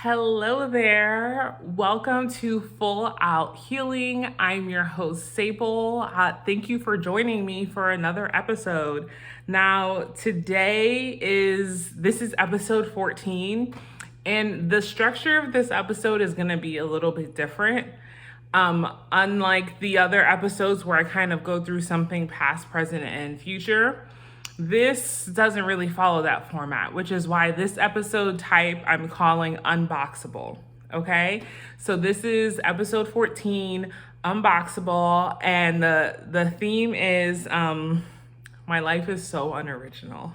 Hello there. Welcome to Full Out Healing. I'm your host, Sable. Thank you for joining me for another episode. Now, this is episode 14, and the structure of this episode is going to be a little bit different. Unlike the other episodes where I kind of go through something past, present, and future, this doesn't really follow that format, which is why this episode type I'm calling unboxable. Okay, so this is episode 14, unboxable, and the theme is my life is so unoriginal.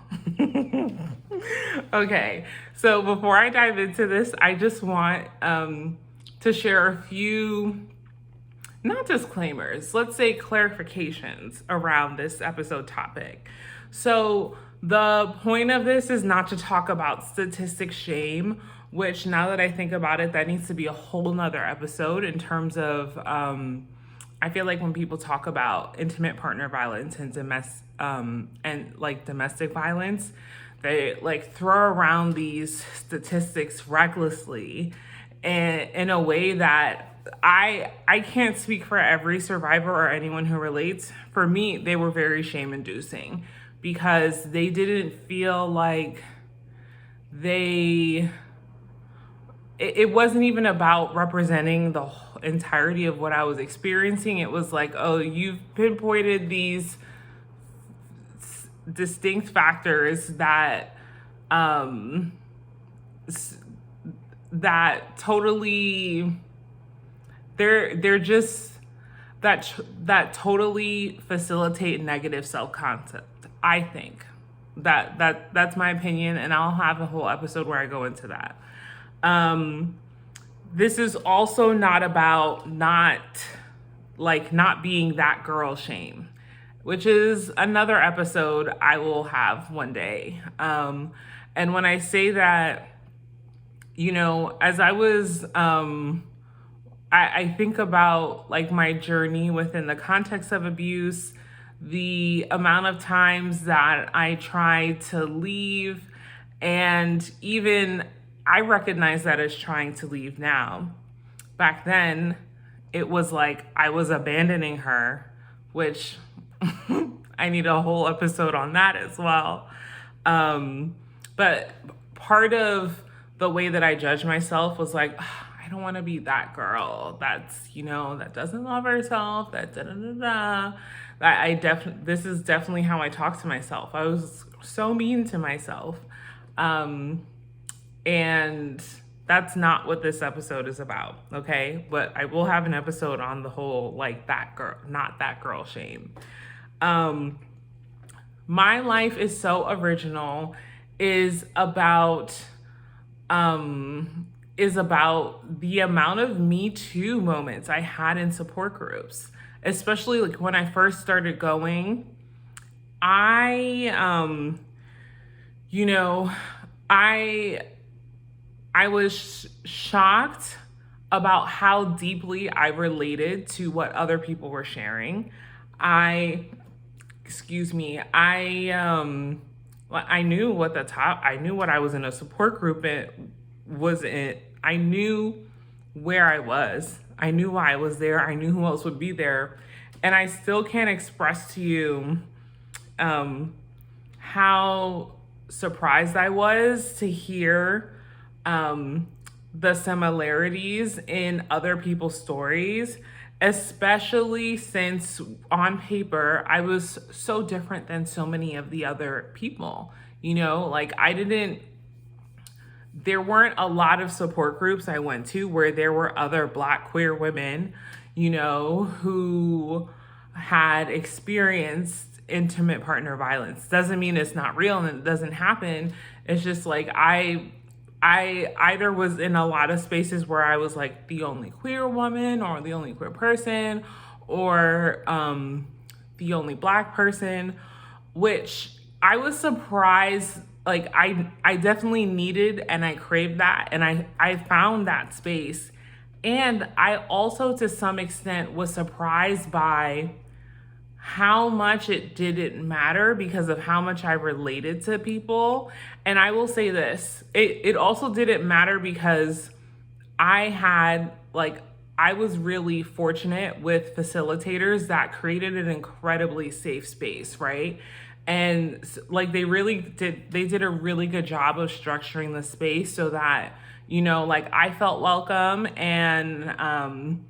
Okay, so before I dive into this, I just want to share a few, not disclaimers, let's say clarifications around this episode topic. So the point of this is not to talk about statistic shame, which now that I think about it, that needs to be a whole nother episode in terms of, I feel like when people talk about intimate partner violence and domestic violence, they like throw around these statistics recklessly and in a way that I can't speak for every survivor or anyone who relates. For me, they were very shame inducing because they didn't feel like it wasn't even about representing the entirety of what I was experiencing. It was like, oh, you've pinpointed these distinct factors that that totally they're just that totally facilitate negative self-concept. I think that's my opinion, and I'll have a whole episode where I go into that. This is also not about not being that girl shame, which is another episode I will have one day. And when I say that, as I was, I think about like my journey within the context of abuse, the amount of times that I tried to leave, and even I recognize that as trying to leave now. Back then, it was like I was abandoning her, which I need a whole episode on that as well. But part of the way that I judged myself was like, I don't want to be that girl that's, that doesn't love herself, that da-da-da-da. This is definitely how I talk to myself. I was so mean to myself. And that's not what this episode is about, okay? But I will have an episode on the whole, like, that girl, not that girl shame. My life is so original is about the amount of Me Too moments I had in support groups, especially like when I first started going. I was shocked about how deeply I related to what other people were sharing. I knew what I was in a support group I knew where I was. I knew why I was there. I knew who else would be there. And I still can't express to you how surprised I was to hear the similarities in other people's stories, especially since on paper, I was so different than so many of the other people. There weren't a lot of support groups I went to where there were other Black queer women, who had experienced intimate partner violence. Doesn't mean it's not real and it doesn't happen. It's just like I either was in a lot of spaces where I was like the only queer woman or the only queer person or the only Black person, which I was surprised. Like I definitely needed and I craved that, and I found that space. And I also to some extent was surprised by how much it didn't matter because of how much I related to people. And I will say this, it also didn't matter because I had like I was really fortunate with facilitators that created an incredibly safe space, right? And like they did a really good job of structuring the space so that, like I felt welcome, and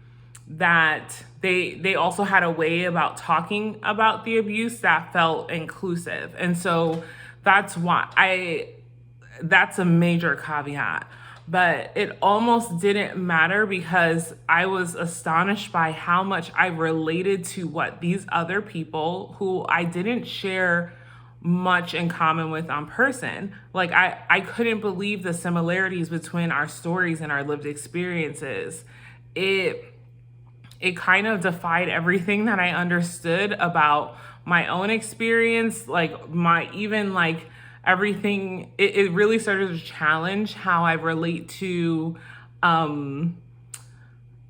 that they also had a way about talking about the abuse that felt inclusive. And so that's a major caveat. But it almost didn't matter because I was astonished by how much I related to what these other people who I didn't share much in common with on person. Like I couldn't believe the similarities between our stories and our lived experiences. It kind of defied everything that I understood about my own experience, like everything. It really started to challenge how I relate to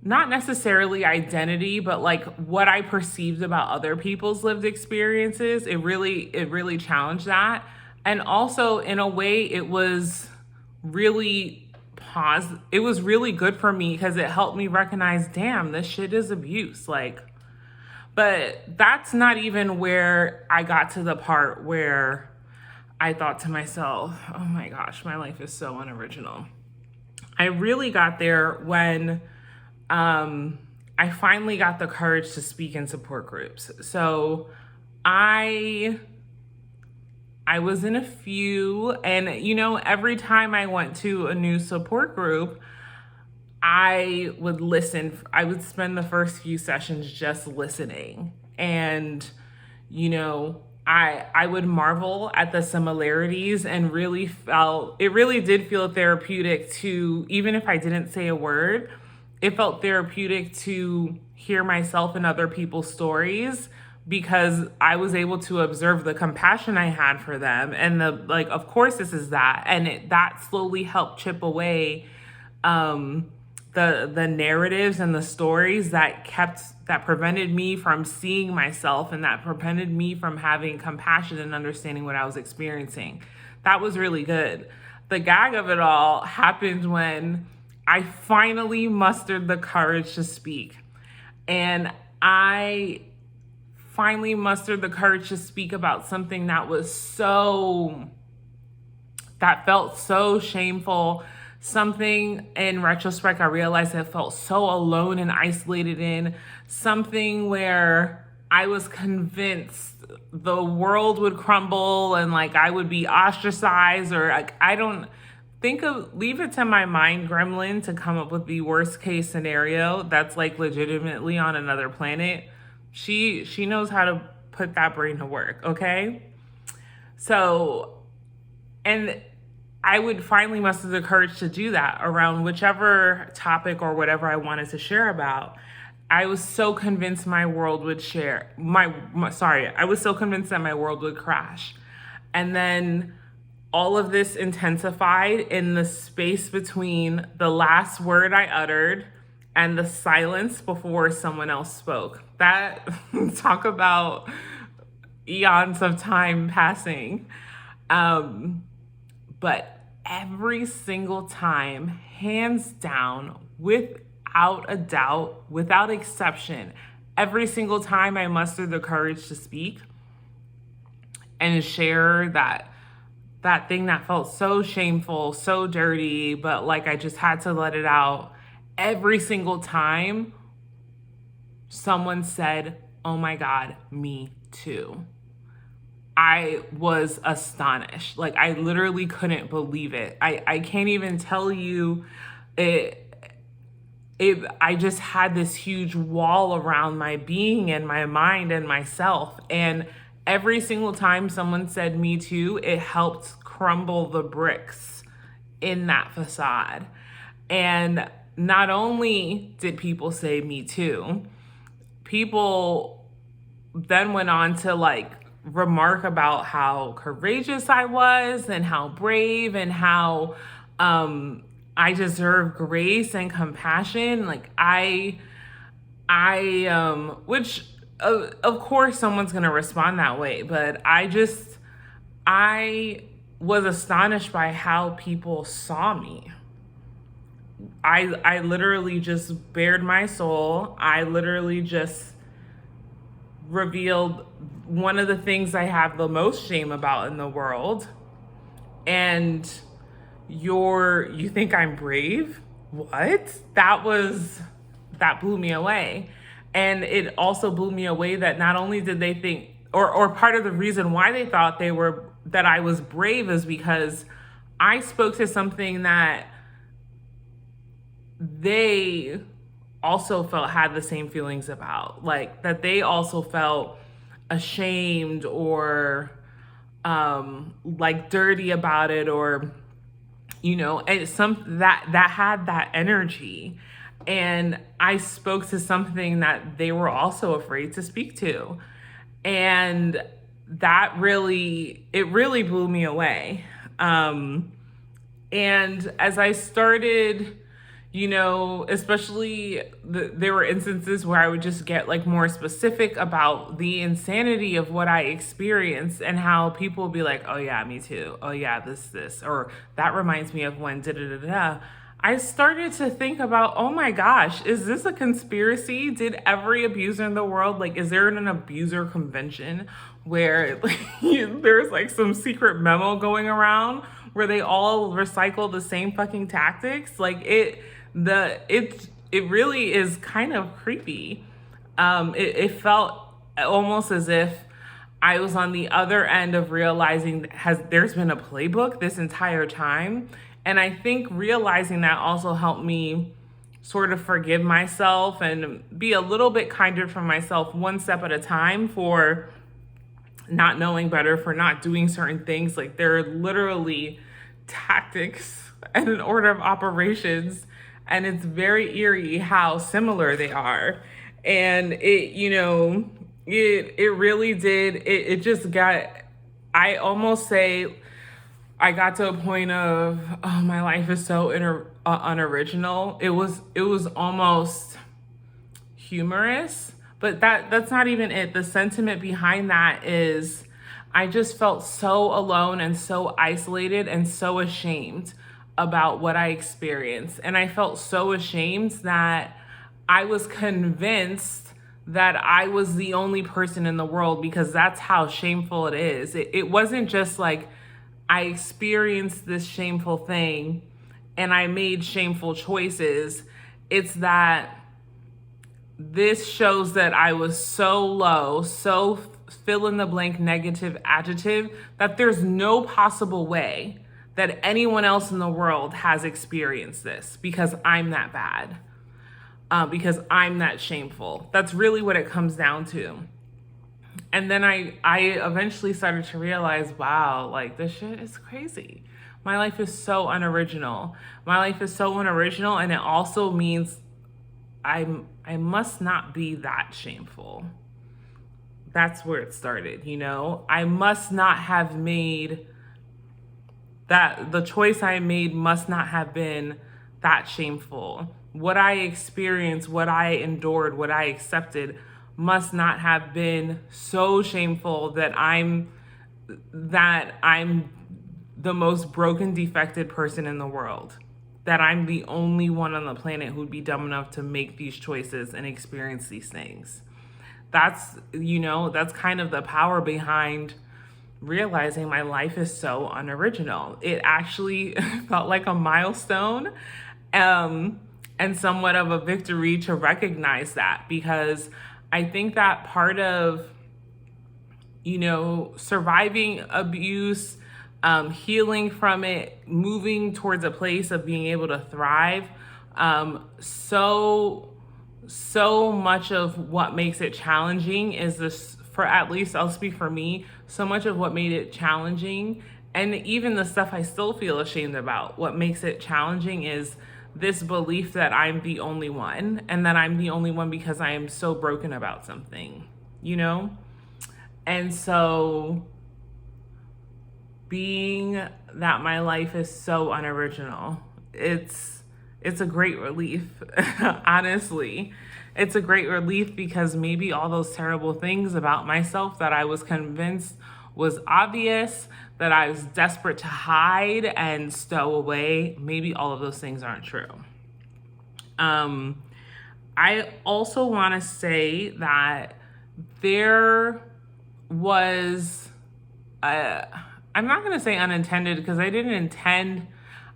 not necessarily identity, but like what I perceived about other people's lived experiences. It really challenged that. And also in a way it was really it was really good for me because it helped me recognize, damn, this shit is abuse. But that's not even where I got to the part where I thought to myself, oh my gosh, my life is so unoriginal. I really got there when I finally got the courage to speak in support groups. So I was in a few, and every time I went to a new support group, I would listen. I would spend the first few sessions just listening. And, I would marvel at the similarities and it really did feel therapeutic to, even if I didn't say a word, it felt therapeutic to hear myself and other people's stories because I was able to observe the compassion I had for them and of course this is that. And that slowly helped chip away the narratives and the stories that prevented me from seeing myself and that prevented me from having compassion and understanding what I was experiencing. That was really good. The gag of it all happened when I finally mustered the courage to speak. And I finally mustered the courage to speak about something that felt so shameful. Something in retrospect, I realized I felt so alone and isolated in. Something where I was convinced the world would crumble and I would be ostracized, or I don't leave it to my mind gremlin to come up with the worst case scenario that's legitimately on another planet. She knows how to put that brain to work, okay? So, and I would finally muster the courage to do that around whichever topic or whatever I wanted to share about. I was so convinced my world would I was so convinced that my world would crash. And then all of this intensified in the space between the last word I uttered and the silence before someone else spoke. That, talk about eons of time passing. But every single time, hands down, without a doubt, without exception, every single time I mustered the courage to speak and share that thing that felt so shameful, so dirty, but I just had to let it out. Every single time, someone said, "Oh my God, me too." I was astonished. I literally couldn't believe it. I can't even tell you it. I just had this huge wall around my being and my mind and myself. And every single time someone said "me too," it helped crumble the bricks in that facade. And not only did people say "me too," people then went on to remark about how courageous I was and how brave and how I deserve grace and compassion. Which of course someone's going to respond that way, but I was astonished by how people saw me. I literally just bared my soul. I literally just revealed one of the things I have the most shame about in the world. And you think I'm brave? What? That blew me away. And it also blew me away that not only did they think, or part of the reason why they thought that I was brave is because I spoke to something that they also felt had the same feelings about, like that they also felt ashamed or like dirty about it, or and that had that energy. And I spoke to something that they were also afraid to speak to, and it really blew me away. And as I started, especially there were instances where I would just get like more specific about the insanity of what I experienced, and how people would be like, oh yeah, me too. Oh yeah, this, or that reminds me of when da da da da. I started to think about, oh my gosh, is this a conspiracy? Did every abuser in the world, like, is there an abuser convention where there's like some secret memo going around where they all recycle the same fucking tactics? Like it really is kind of creepy. It felt almost as if I was on the other end of realizing there's been a playbook this entire time. And I think realizing that also helped me sort of forgive myself and be a little bit kinder for myself one step at a time for not knowing better, for not doing certain things. Like there are literally tactics and an order of operations, and it's very eerie how similar they are. And it really did, it just got, I almost say, I got to a point of, oh, my life is so unoriginal. It was almost humorous, but that's not even it. The sentiment behind that is I just felt so alone and so isolated and so ashamed about what I experienced. And I felt so ashamed that I was convinced that I was the only person in the world, because that's how shameful it is. It wasn't just like I experienced this shameful thing and I made shameful choices. It's that this shows that I was so low, so fill in the blank negative adjective, that there's no possible way that anyone else in the world has experienced this, because I'm that bad, because I'm that shameful. That's really what it comes down to. And then I eventually started to realize, wow, like this shit is crazy. My life is so unoriginal. My life is so unoriginal, and it also means I must not be that shameful. That's where it started, I must not have made that, the choice I made must not have been that shameful. What I experienced, what I endured, what I accepted must not have been so shameful that I'm the most broken, defected person in the world, that I'm the only one on the planet who'd be dumb enough to make these choices and experience these things. That's kind of the power behind realizing my life is so unoriginal. It actually felt like a milestone, and somewhat of a victory to recognize that, because I think that part of, surviving abuse, healing from it, moving towards a place of being able to thrive, so much of what makes it challenging is this, for at least I'll speak for me, so much of what made it challenging, and even the stuff I still feel ashamed about, what makes it challenging is this belief that I'm the only one, and that I'm the only one because I am so broken about something, And so being that my life is so unoriginal, it's it's a great relief. Honestly, it's a great relief because maybe all those terrible things about myself that I was convinced was obvious, that I was desperate to hide and stow away, maybe all of those things aren't true. I also want to say that there was, I'm not going to say unintended because I didn't intend,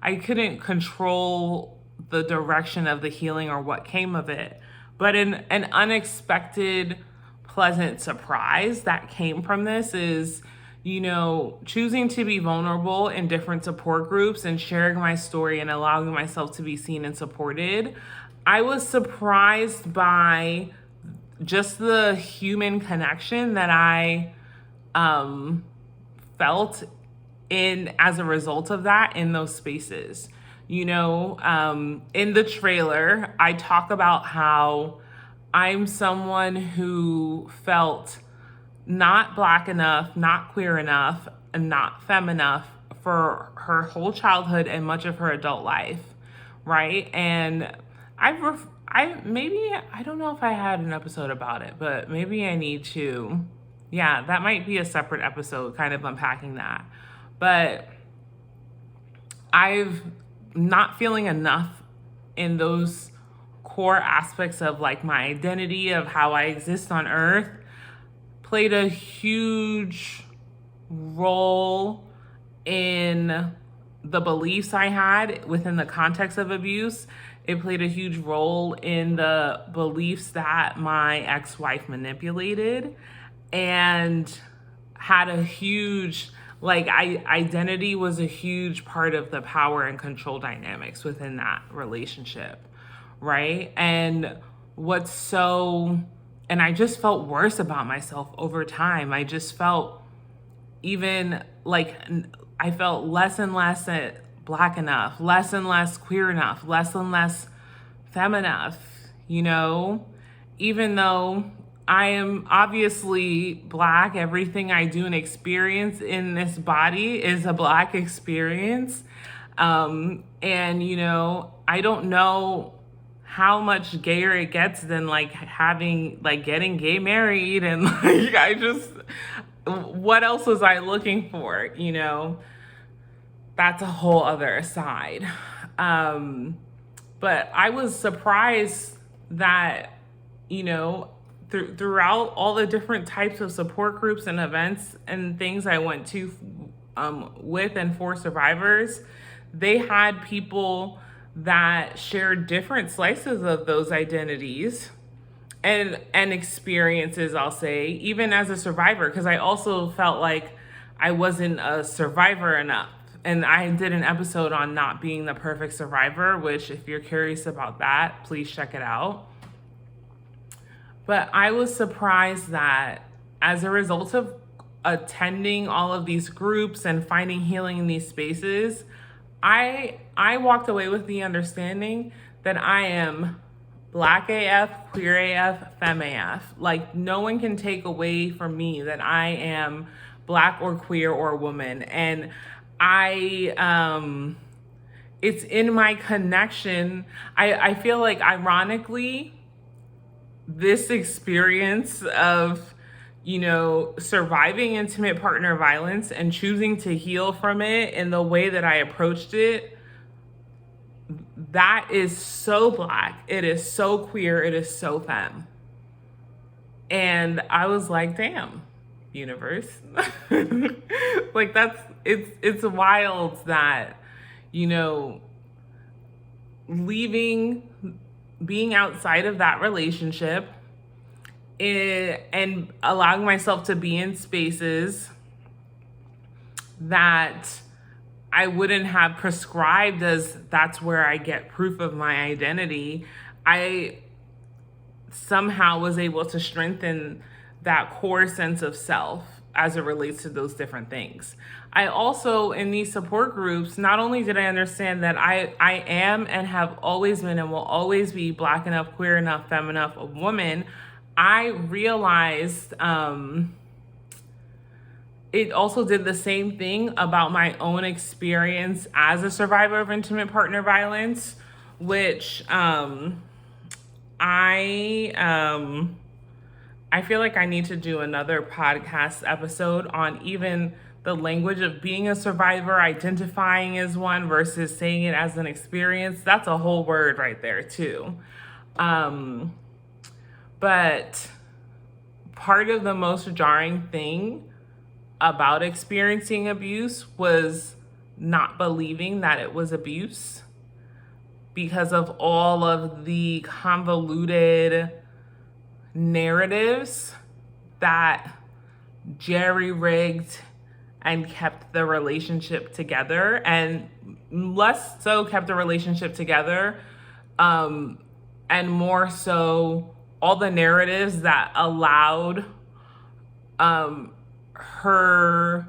I couldn't control the direction of the healing or what came of it, but an unexpected, pleasant surprise that came from this is, choosing to be vulnerable in different support groups and sharing my story and allowing myself to be seen and supported. I was surprised by just the human connection that I felt in as a result of that in those spaces. In the trailer, I talk about how I'm someone who felt not Black enough, not queer enough, and not femme enough for her whole childhood and much of her adult life, right? And I don't know if I had an episode about it, but maybe I need to. Yeah, that might be a separate episode, kind of unpacking that. But I've not feeling enough in those core aspects of like my identity, of how I exist on earth, played a huge role in the beliefs I had within the context of abuse. It played a huge role in the beliefs that my ex-wife manipulated, and had a huge, identity was a huge part of the power and control dynamics within that relationship, right? And I just felt worse about myself over time. I just felt I felt less and less Black enough, less and less queer enough, less and less femme enough, even though I am obviously Black. Everything I do and experience in this body is a Black experience. And, I don't know how much gayer it gets than getting gay married. And what else was I looking for? That's a whole other aside. But I was surprised that, throughout all the different types of support groups and events and things I went to with and for survivors, they had people that shared different slices of those identities and experiences, I'll say, even as a survivor, because I also felt like I wasn't a survivor enough. And I did an episode on not being the perfect survivor, which if you're curious about that, please check it out. But I was surprised that as a result of attending all of these groups and finding healing in these spaces, I walked away with the understanding that I am Black AF, queer AF, femme AF. No one can take away from me that I am Black or queer or woman. And it's in my connection. I feel like, ironically, this experience of, surviving intimate partner violence and choosing to heal from it in the way that I approached it, that is so Black. It is so queer. It is so femme. And I was like, damn, universe. It's wild that, being outside of that relationship and allowing myself to be in spaces that I wouldn't have prescribed as that's where I get proof of my identity, I somehow was able to strengthen that core sense of self as it relates to those different things. I also, in these support groups, not only did I understand that I am and have always been and will always be Black enough, queer enough, femme enough, a woman, I realized it also did the same thing about my own experience as a survivor of intimate partner violence, which I I feel like I need to do another podcast episode on even the language of being a survivor, identifying as one versus saying it as an experience. That's a whole word right there, too. But part of the most jarring thing about experiencing abuse was not believing that it was abuse because of all of the convoluted narratives that jerry-rigged and kept the relationship together, and less so kept the relationship together, and more so all the narratives that allowed her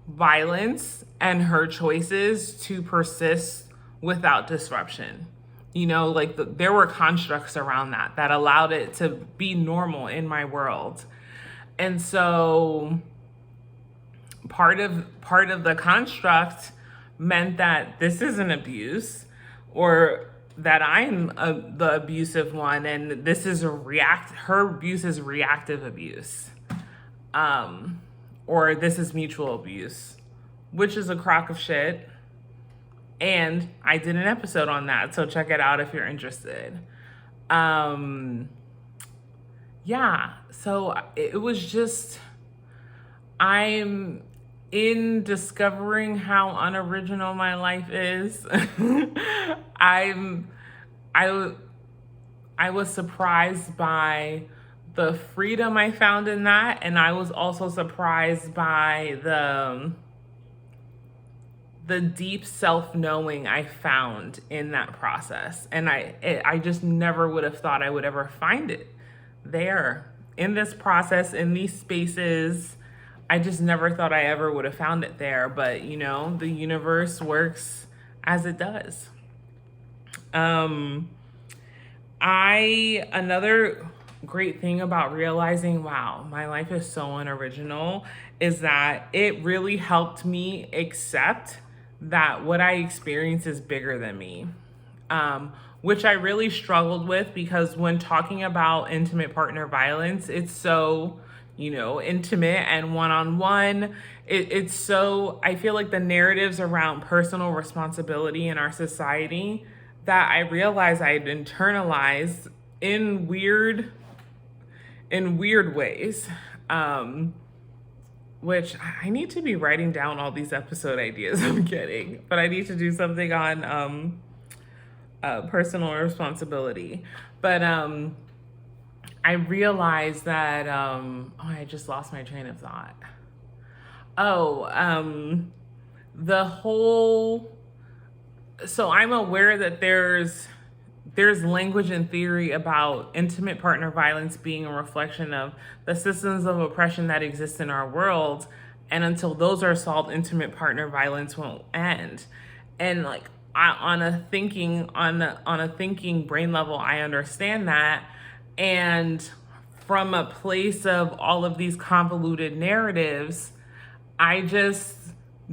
violence and her choices to persist without disruption. There were constructs around that allowed it to be normal in my world. And so part of the construct meant that this isn't abuse, or that I'm the abusive one, and this is her abuse is reactive abuse, or this is mutual abuse, which is a crock of shit. And I did an episode on that, so check it out if you're interested. Yeah, so it was just, I'm in discovering how unoriginal my life is. I was surprised by the freedom I found in that, and I was also surprised by the deep self-knowing I found in that process. And I just never would have thought I would ever find it there in this process, in these spaces. I just never thought I ever would have found it there. But, the universe works as it does. Another great thing about realizing, wow, my life is so unoriginal, is that it really helped me accept that what I experience is bigger than me, which I really struggled with, because when talking about intimate partner violence, it's so, intimate and one-on-one. It's so, I feel like the narratives around personal responsibility in our society that I realized I had internalized in weird ways. Which I need to be writing down all these episode ideas I'm getting, but I need to do something on personal responsibility. But I realized that, I just lost my train of thought. So I'm aware that there's language and theory about intimate partner violence being a reflection of the systems of oppression that exist in our world. And until those are solved, intimate partner violence won't end. And on a thinking brain level, I understand that. And from a place of all of these convoluted narratives, I just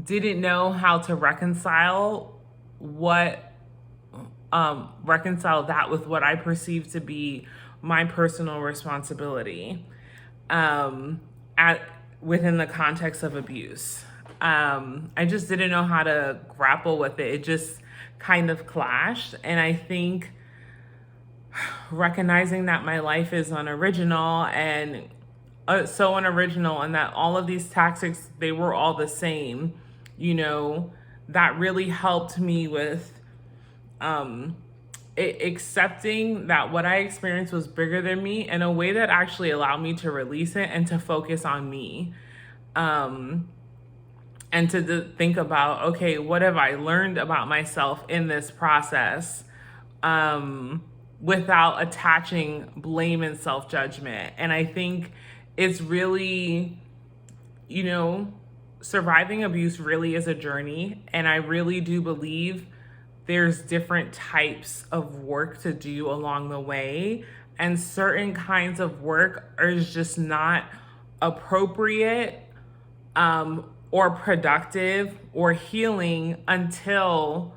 didn't know how to reconcile that with what I perceive to be my personal responsibility within the context of abuse. I just didn't know how to grapple with it. It just kind of clashed. And I think recognizing that my life is unoriginal, and so unoriginal, and that all of these tactics, they were all the same, that really helped me with accepting that what I experienced was bigger than me, in a way that actually allowed me to release it and to focus on me. And to think about, okay, what have I learned about myself in this process, without attaching blame and self-judgment. And I think it's really, surviving abuse really is a journey. And I really do believe there's different types of work to do along the way. And certain kinds of work are just not appropriate, or productive or healing until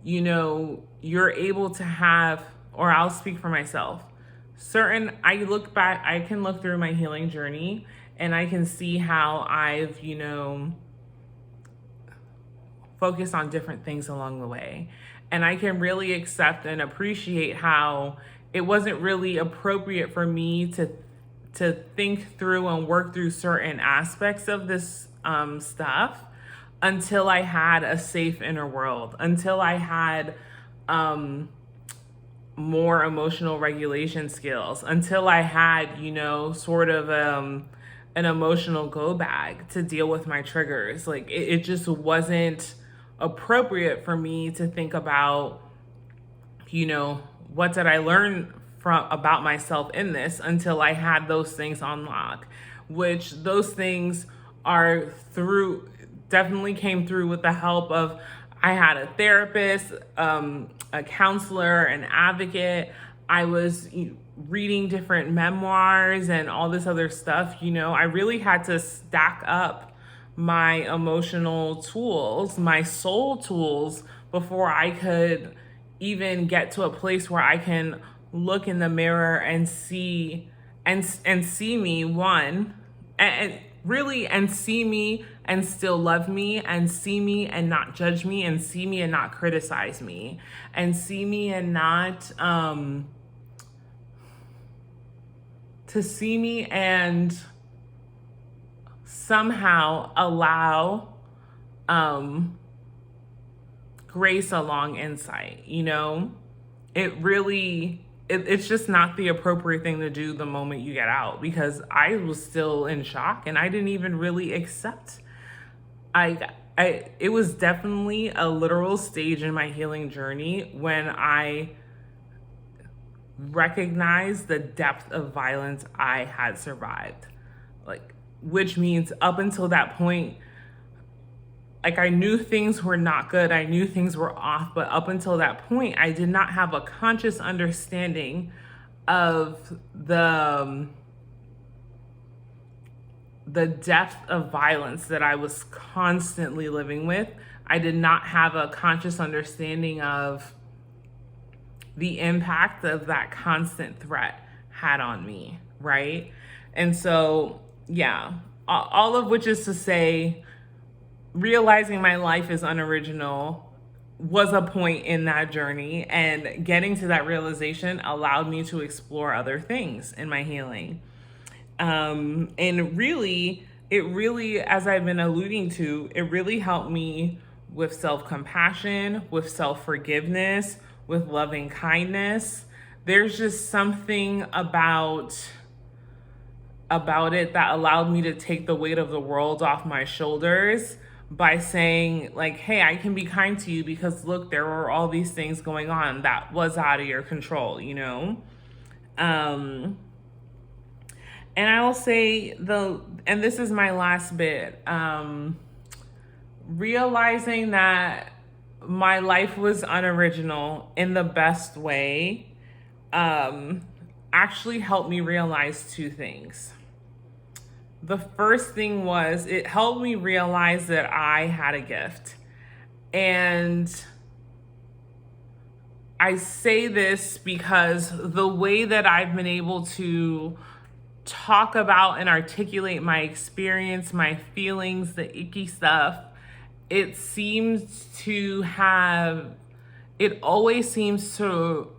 you're able to have, or I'll speak for myself, I look back, I can look through my healing journey and I can see how I've, focused on different things along the way. And I can really accept and appreciate how it wasn't really appropriate for me to think through and work through certain aspects of this stuff until I had a safe inner world, until I had more emotional regulation skills, until I had, sort of an emotional go bag to deal with my triggers. Like it just wasn't appropriate for me to think about, what did I learn about myself in this until I had those things on lock, which those things are definitely came through with the help of, I had a therapist, a counselor, an advocate. I was reading different memoirs and all this other stuff. I really had to stack up my emotional tools, my soul tools, before I could even get to a place where I can look in the mirror and see me, one, and see me and still love me, and see me and not judge me, and see me and not criticize me, and see me and not to see me and somehow allow grace along insight. It's just not the appropriate thing to do the moment you get out, because I was still in shock and I didn't even really accept. It was definitely a literal stage in my healing journey when I recognized the depth of violence I had survived. Which means up until that point, I knew things were not good. I knew things were off, but up until that point, I did not have a conscious understanding of the depth of violence that I was constantly living with. I did not have a conscious understanding of the impact of that constant threat had on me, right? And so, yeah, all of which is to say, realizing my life is unoriginal was a point in that journey, and getting to that realization allowed me to explore other things in my healing. And it really, as I've been alluding to, it really helped me with self-compassion, with self-forgiveness, with loving kindness. There's just something about it that allowed me to take the weight of the world off my shoulders by saying, hey, I can be kind to you because look, there were all these things going on that was out of your control, And I will say and this is my last bit, realizing that my life was unoriginal in the best way, actually helped me realize two things. The first thing was, it helped me realize that I had a gift. And I say this because the way that I've been able to talk about and articulate my experience, my feelings, the icky stuff, it always seems to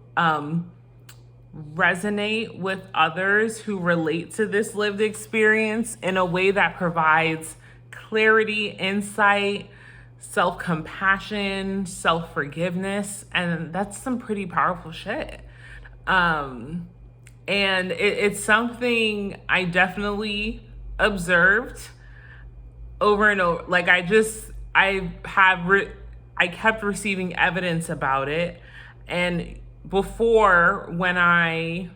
resonate with others who relate to this lived experience in a way that provides clarity, insight, self-compassion, self-forgiveness, and that's some pretty powerful shit. And it's something I definitely observed over and over. I kept receiving evidence about it, and before, when my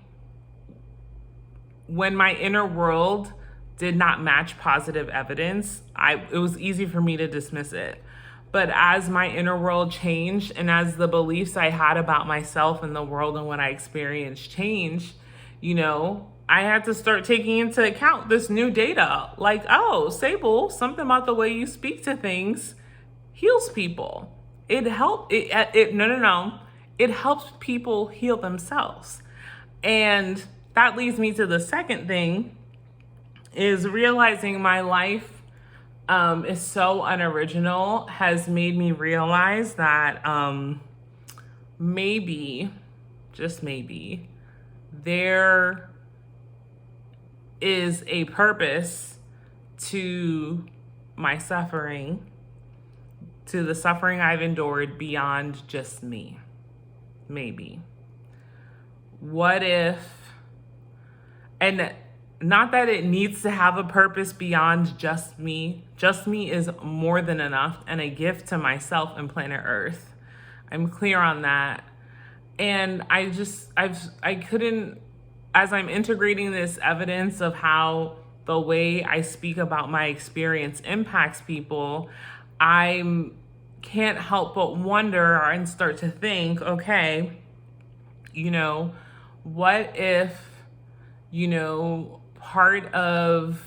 inner world did not match positive evidence, it was easy for me to dismiss it. But as my inner world changed, and as the beliefs I had about myself and the world and what I experienced changed, I had to start taking into account this new data. Sable, something about the way you speak to things heals people. it helps people heal themselves. And that leads me to the second thing, is realizing my life is so unoriginal has made me realize that maybe, just maybe, there is a purpose to my suffering, to the suffering I've endured beyond just me. Maybe. What if, and not that it needs to have a purpose beyond just me. Just me is more than enough and a gift to myself and planet Earth. I'm clear on that. And I couldn't, as I'm integrating this evidence of how the way I speak about my experience impacts people, I can't help but wonder and start to think, okay, what if, part of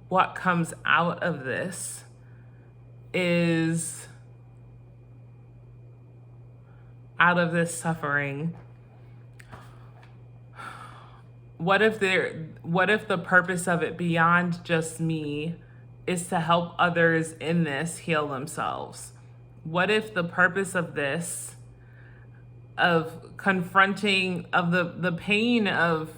what comes out of this is, out of this suffering, what if the purpose of it beyond just me is to help others in this heal themselves? What if the purpose of this, of confronting, of the pain of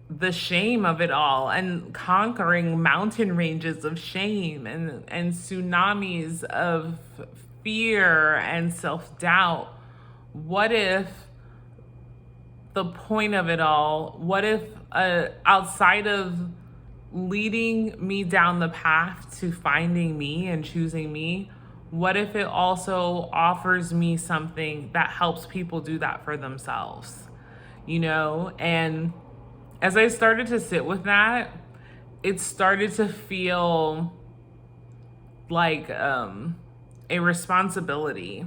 the shame of it all, and conquering mountain ranges of shame and tsunamis of fear and self-doubt, what if the point of it all, what if outside of leading me down the path to finding me and choosing me, what if it also offers me something that helps people do that for themselves? And as I started to sit with that, it started to feel like a responsibility.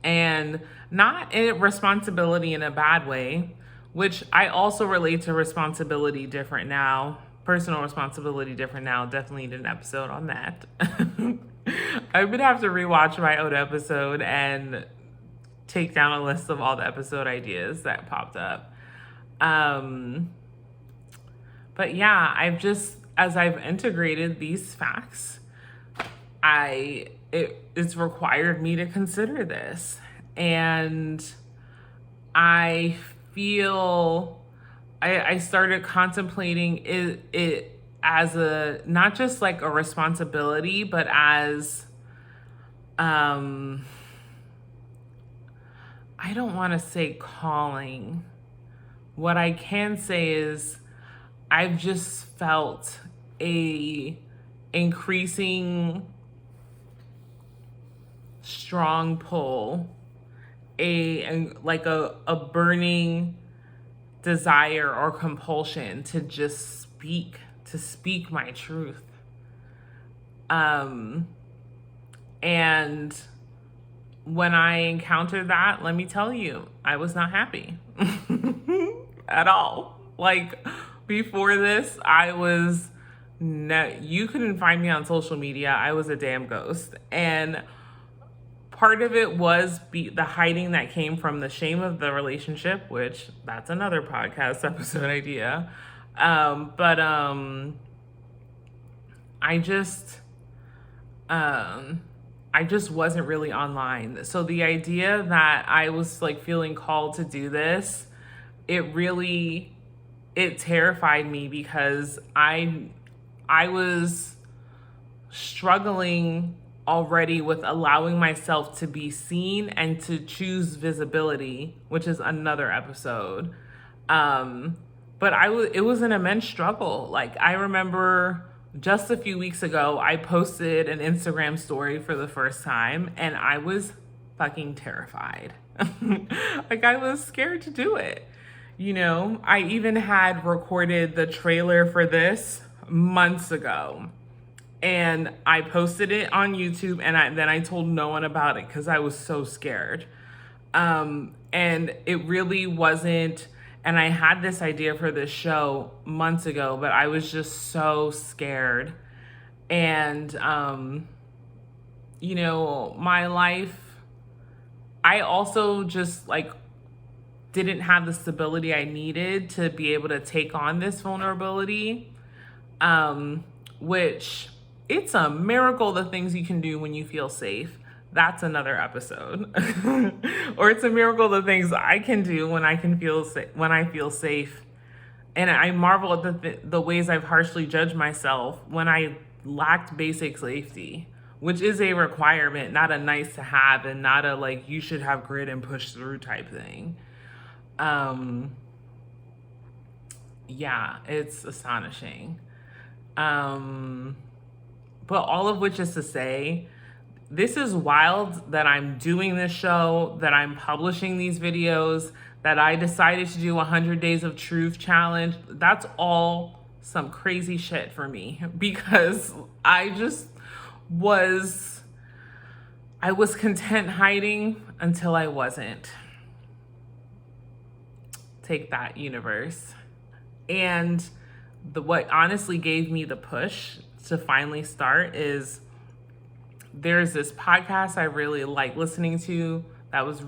And not a responsibility in a bad way, which I also relate to responsibility different now. Personal responsibility different now. Definitely need an episode on that. I would have to rewatch my own episode and take down a list of all the episode ideas that popped up. But yeah, as I've integrated these facts, it's required me to consider this. And I feel I started contemplating it as not just like a responsibility, but as I don't want to say calling. What I can say is I've just felt a increasing strong pull, a burning desire or compulsion to just speak my truth. And when I encountered that, let me tell you, I was not happy at all. Like, before this, you couldn't find me on social media. I was a damn ghost. And part of it was the hiding that came from the shame of the relationship, which that's another podcast episode idea. But I just wasn't really online. So the idea that I was like feeling called to do this, it terrified me, because I was struggling already with allowing myself to be seen and to choose visibility, which is another episode. But it was an immense struggle. Like, I remember just a few weeks ago, I posted an Instagram story for the first time, and I was fucking terrified. Like, I was scared to do it. I even had recorded the trailer for this months ago, and I posted it on YouTube, and then I told no one about it because I was so scared. And it really wasn't, and I had this idea for this show months ago, but I was just so scared. And my life, I also just like didn't have the stability I needed to be able to take on this vulnerability, which it's a miracle the things you can do when you feel safe. That's another episode. Or it's a miracle the things I can do when I feel safe. And I marvel at the ways I've harshly judged myself when I lacked basic safety, which is a requirement, not a nice to have, and not a like you should have grit and push through type thing. Yeah, it's astonishing. But all of which is to say, this is wild that I'm doing this show, that I'm publishing these videos, that I decided to do 100 Days of Truth challenge. That's all some crazy shit for me because I was content hiding until I wasn't. Take that, universe. And what honestly gave me the push to finally start is there's this podcast I really like listening to that has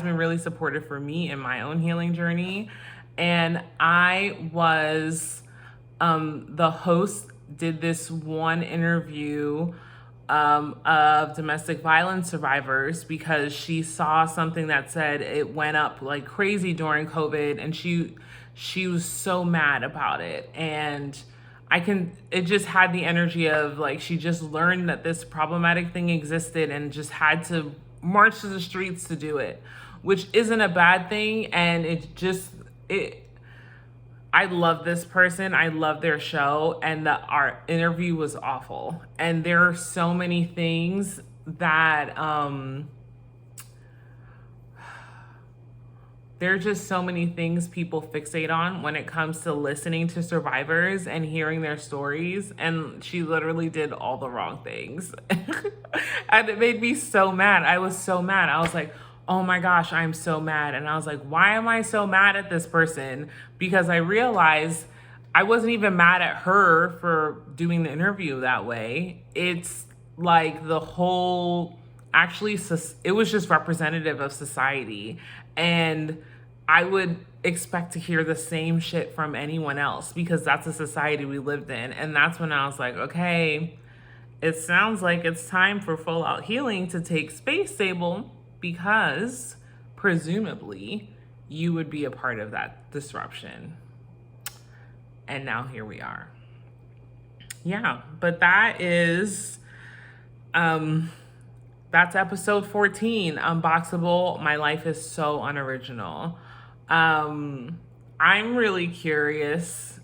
been really supportive for me in my own healing journey. And I was, the host did this one interview of domestic violence survivors because she saw something that said it went up like crazy during COVID, and she was so mad about it. And it just had the energy of like she just learned that this problematic thing existed and just had to march to the streets to do it, which isn't a bad thing. And I love this person. I love their show, and our interview was awful. And there are so many things that there are just so many things people fixate on when it comes to listening to survivors and hearing their stories. And she literally did all the wrong things. And it made me so mad. I was so mad. I was like, oh my gosh, I'm so mad. And I was like, why am I so mad at this person? Because I realized I wasn't even mad at her for doing the interview that way. It's like it was just representative of society. And I would expect to hear the same shit from anyone else because that's the society we lived in. And that's when I was like, okay, it sounds like it's time for full out healing to take space, Sable, because presumably you would be a part of that disruption. And now here we are. Yeah, but that's episode 14, Unboxable. My life is so unoriginal. I'm really curious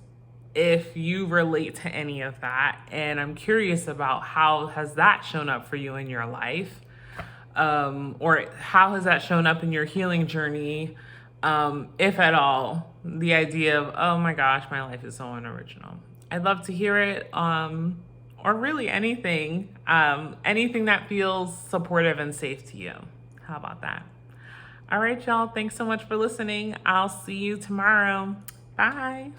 if you relate to any of that, and I'm curious about how has that shown up for you in your life, or how has that shown up in your healing journey, if at all. The idea of, oh my gosh, my life is so unoriginal. I'd love to hear it, or really anything that feels supportive and safe to you. How about that? All right, y'all. Thanks so much for listening. I'll see you tomorrow. Bye.